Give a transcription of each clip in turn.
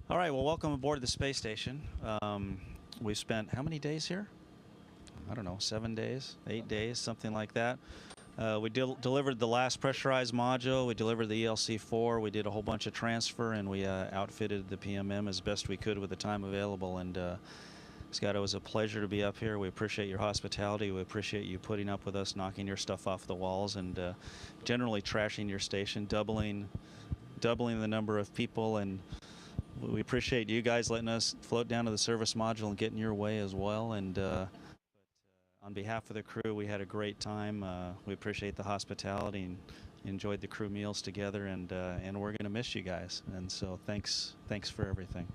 All right, well, welcome aboard the space station. We spent how many days here? I don't know, 7 days, 8 days, something like that. We delivered the last pressurized module. We delivered the ELC-4. We did a whole bunch of transfer, and we outfitted the PMM as best we could with the time available. And Scott, it was a pleasure to be up here. We appreciate your hospitality. We appreciate you putting up with us, knocking your stuff off the walls, and generally trashing your station, doubling the number of people. And we appreciate you guys letting us float down to the service module and getting your way as well. And on behalf of the crew, we had a great time. We appreciate the hospitality and enjoyed the crew meals together. And we're going to miss you guys. And so thanks for everything.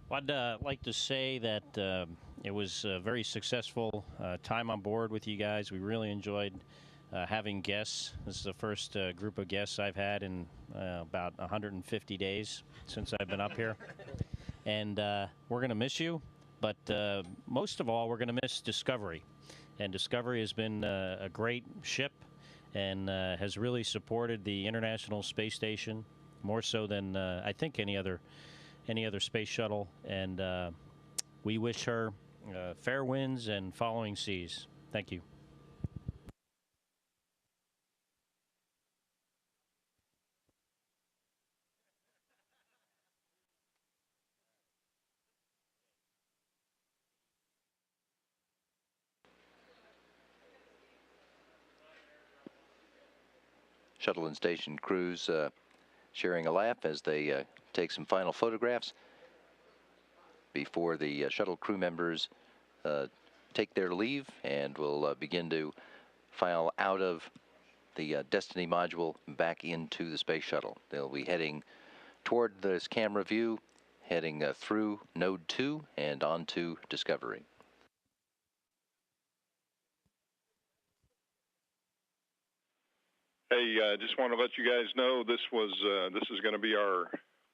I'd like to say that it was a very successful time on board with you guys. We really enjoyed having guests. This is the first group of guests I've had in about 150 days since I've been up here. And we're going to miss you, but most of all, we're going to miss Discovery. And Discovery has been a great ship and has really supported the International Space Station more so than I think any other space shuttle. And we wish her fair winds and following seas. Thank you. Shuttle and station crews sharing a laugh as they take some final photographs before the shuttle crew members take their leave, and will begin to file out of the Destiny module back into the space shuttle. They'll be heading toward this camera view, heading through Node 2 and onto Discovery. Hey, I just want to let you guys know this is going to be our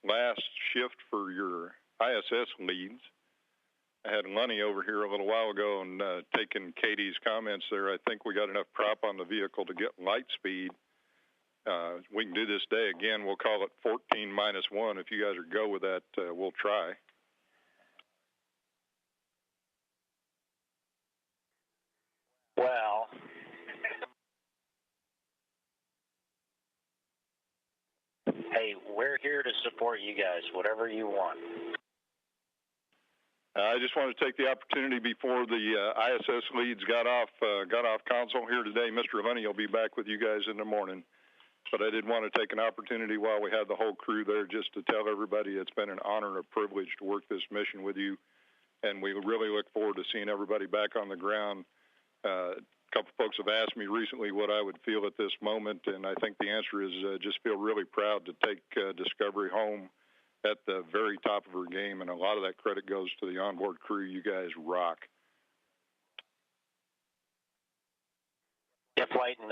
last shift for your ISS leads. I had Lunny over here a little while ago and taking Katie's comments there. I think we got enough prop on the vehicle to get light speed. We can do this day again. We'll call it 14 minus 1. If you guys are go with that, we'll try. Well, hey, we're here to support you guys, whatever you want. I just want to take the opportunity before the ISS leads got off console here today. Mr. Lenny will be back with you guys in the morning. But I did want to take an opportunity while we had the whole crew there just to tell everybody it's been an honor and a privilege to work this mission with you. And we really look forward to seeing everybody back on the ground. A couple folks have asked me recently what I would feel at this moment, and I think the answer is just feel really proud to take Discovery home at the very top of her game, and a lot of that credit goes to the onboard crew. You guys rock. Yeah, Flight, and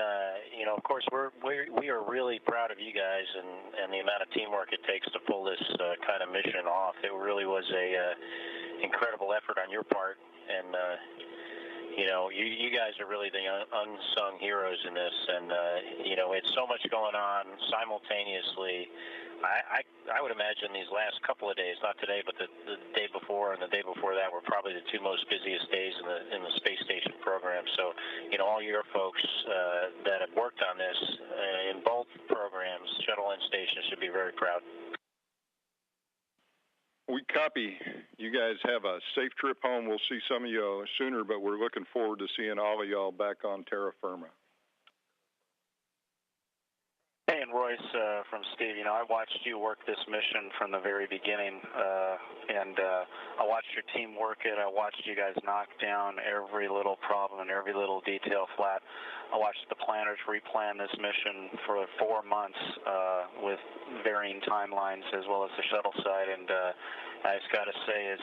of course, we are really proud of you guys and the amount of teamwork it takes to pull this kind of mission off. It really was a incredible effort on your part, and you guys are really the unsung heroes in this, and it's so much going on simultaneously. I would imagine these last couple of days, not today, but the day before and the day before that, were probably the two most busiest days in the space station program. So, all your folks that have worked on this in both programs, shuttle and station, should be very proud. We copy. You guys have a safe trip home. We'll see some of you sooner, but we're looking forward to seeing all of y'all back on terra firma. Hey, and Royce from Steve, I watched you work this mission from the very beginning, and I watched your team work it. I watched you guys knock down every little problem and every little detail flat. I watched the planners replan this mission for 4 months with varying timelines as well as the shuttle side, and I just got to say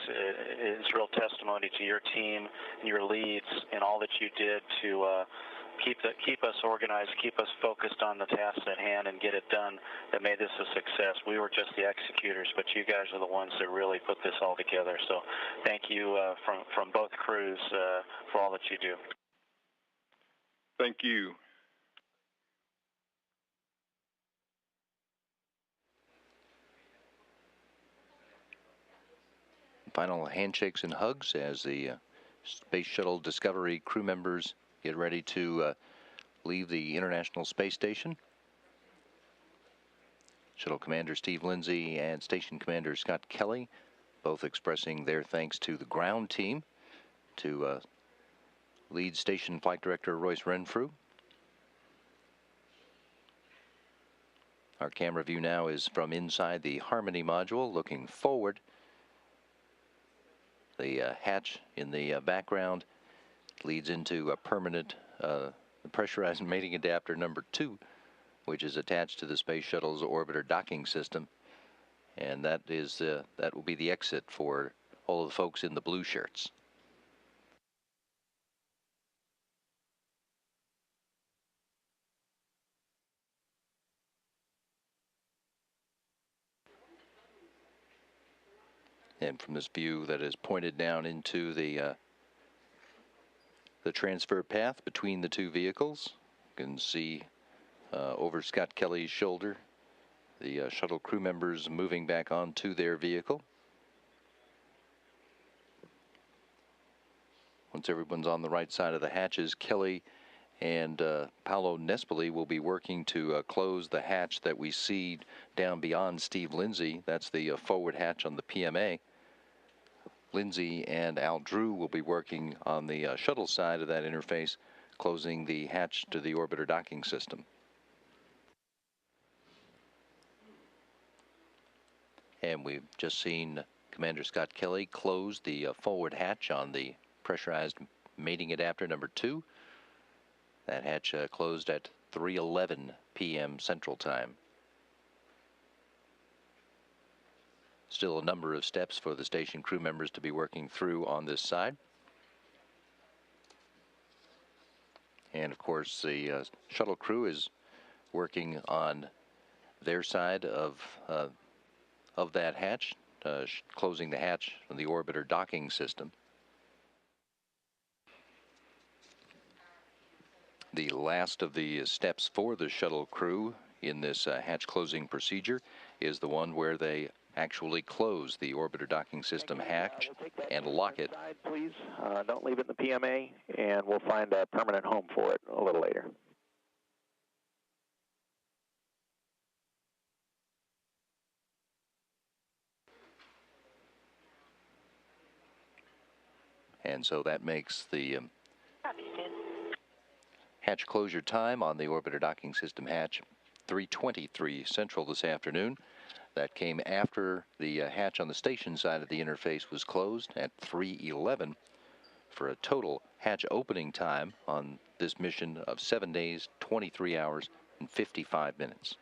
it's real testimony to your team and your leads and all that you did to keep us organized, keep us focused on the tasks at hand, and get it done that made this a success. We were just the executors, but you guys are the ones that really put this all together. So thank you from both crews for all that you do. Thank you. Final handshakes and hugs as the Space Shuttle Discovery crew members get ready to leave the International Space Station. Shuttle Commander Steve Lindsey and Station Commander Scott Kelly both expressing their thanks to the ground team, to lead Station Flight Director Royce Renfrew. Our camera view now is from inside the Harmony module, looking forward. The hatch in the background leads into a permanent pressurized mating adapter number 2, which is attached to the Space Shuttle's orbiter docking system, and that will be the exit for all of the folks in the blue shirts. And from this view that is pointed down into the transfer path between the two vehicles, you can see over Scott Kelly's shoulder the shuttle crew members moving back onto their vehicle. Once everyone's on the right side of the hatches, Kelly and Paolo Nespoli will be working to close the hatch that we see down beyond Steve Lindsey. That's the forward hatch on the PMA. Lindsey and Al Drew will be working on the shuttle side of that interface, closing the hatch to the orbiter docking system. And we've just seen Commander Scott Kelly close the forward hatch on the pressurized mating adapter number 2. That hatch closed at 3:11 p.m. Central Time. Still a number of steps for the station crew members to be working through on this side. And of course the shuttle crew is working on their side of that hatch, closing the hatch on the orbiter docking system. The last of the steps for the shuttle crew in this hatch closing procedure is the one where they actually close the orbiter docking system hatch and lock it. Please don't leave it in the PMA, and we'll find a permanent home for it a little later. And so that makes the hatch closure time on the orbiter docking system hatch 3:23 Central this afternoon. That came after the hatch on the station side of the interface was closed at 3:11 for a total hatch opening time on this mission of 7 days, 23 hours, and 55 minutes.